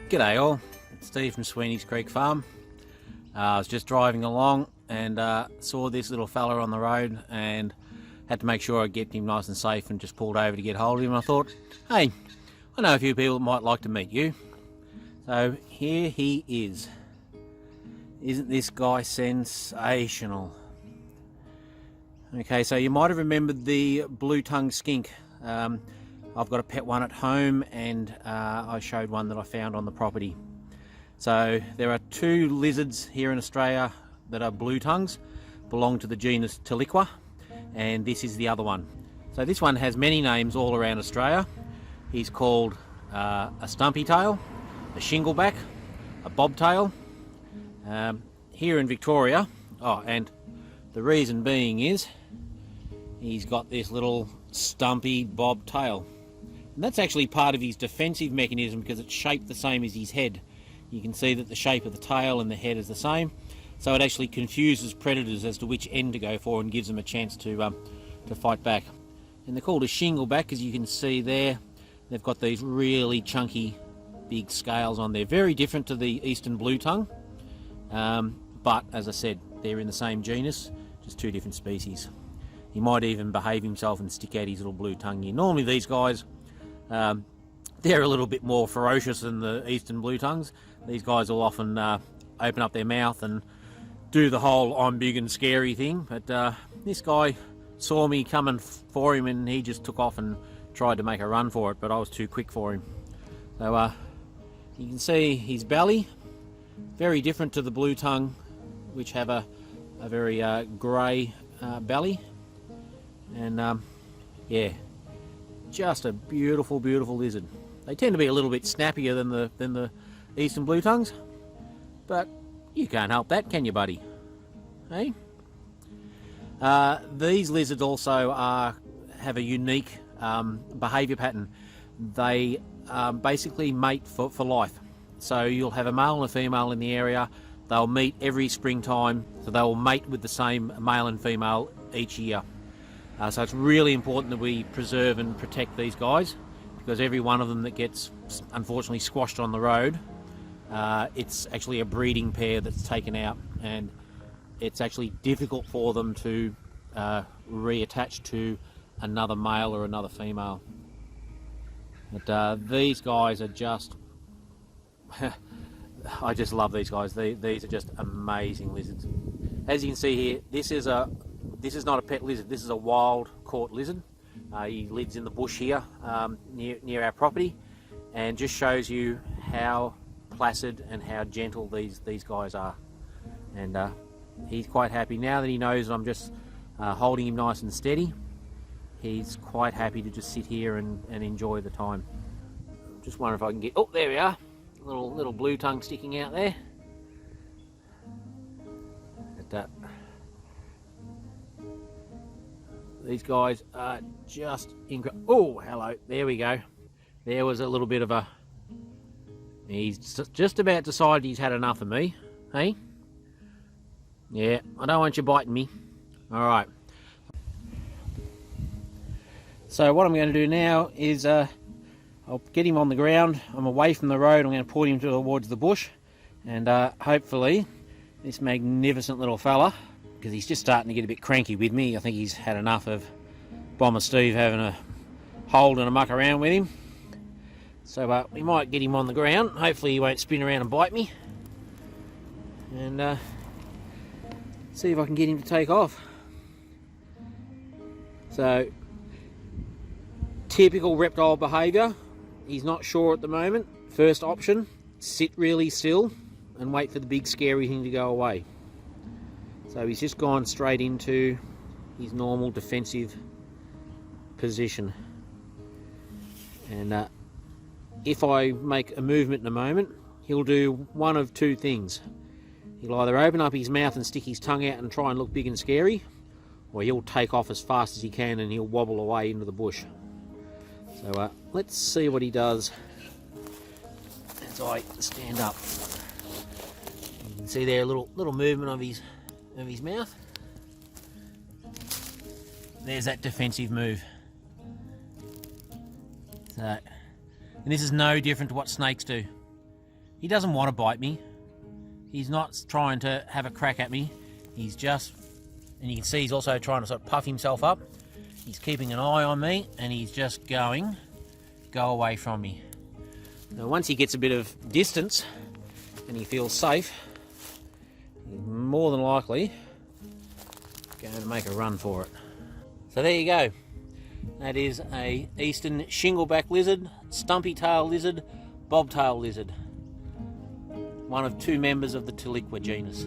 G'day all, it's Steve from Sweeney's Creek Farm. I was just driving along and saw this little fella on the road and had to make sure I get him nice and safe and just pulled over to get hold of him. And I thought, hey, I know a few people that might like to meet you. So here he is. Isn't this guy sensational? Okay, so you might have remembered the blue-tongued skink. I've got a pet one at home, and I showed one that I found on the property. So there are two lizards here in Australia that are blue tongues, belong to the genus Tiliqua, and this is the other one. So this one has many names all around Australia. He's called a stumpy tail, a shingleback, a bobtail. Here in Victoria, and the reason being is he's got this little stumpy bobtail. And that's actually part of his defensive mechanism because it's shaped the same as his head. You can see that the shape of the tail and the head is the same, so it actually confuses predators as to which end to go for and gives them a chance to fight back. And they're called a shingleback, as you can see there. They've got these really chunky big scales on there, very different to the eastern blue tongue, but as I said, they're in the same genus, just two different species. He might even behave himself and stick out his little blue tongue here. Normally these guys, they're a little bit more ferocious than the eastern blue tongues. These guys will often open up their mouth and do the whole I'm big and scary thing, but this guy saw me coming for him and he just took off and tried to make a run for it, but I was too quick for him. So you can see his belly, very different to the blue tongue, which have a very grey belly, and yeah, just a beautiful lizard. They tend to be a little bit snappier than the eastern blue tongues, but you can't help that, can you, buddy? Hey? These lizards also have a unique behaviour pattern. They basically mate for life. So you'll have a male and a female in the area. They'll meet every springtime, so they'll mate with the same male and female each year. So it's really important that we preserve and protect these guys, because every one of them that gets unfortunately squashed on the road, it's actually a breeding pair that's taken out, and it's actually difficult for them to reattach to another male or another female. But these guys are just I just love these guys. These are just amazing lizards. As you can see here, this is not a pet lizard. This is a wild caught lizard. He lives in the bush here near our property, and just shows you how placid and how gentle these guys are. And he's quite happy now that he knows I'm just holding him nice and steady. He's quite happy to just sit here and enjoy the time. Just wonder if I can get, oh, there we are, little blue tongue sticking out there. But, these guys are just incredible. Oh, hello, there we go. There was a little bit of a, he's just about decided he's had enough of me, hey? Yeah, I don't want you biting me. All right. So what I'm going to do now is I'll get him on the ground. I'm away from the road. I'm going to point him towards the bush, and hopefully this magnificent little fella, because he's just starting to get a bit cranky with me. I think he's had enough of Bomber Steve having a hold and a muck around with him. So we might get him on the ground. Hopefully he won't spin around and bite me, and see if I can get him to take off. So, typical reptile behaviour. He's not sure at the moment. First option, sit really still and wait for the big scary thing to go away. So he's just gone straight into his normal defensive position. And if I make a movement in a moment, he'll do one of two things. He'll either open up his mouth and stick his tongue out and try and look big and scary, or he'll take off as fast as he can and he'll wobble away into the bush. So let's see what he does as I stand up. You can see there a little movement of his mouth. There's that defensive move. So, and this is no different to what snakes do. He doesn't want to bite me. He's not trying to have a crack at me. He's just, and you can see he's also trying to sort of puff himself up. He's keeping an eye on me, and he's just go away from me. Now once he gets a bit of distance and he feels safe, he's more than likely going to make a run for it. So there you go. That is a eastern shingleback lizard, stumpy tail lizard, bobtail lizard. One of two members of the Tiliqua genus.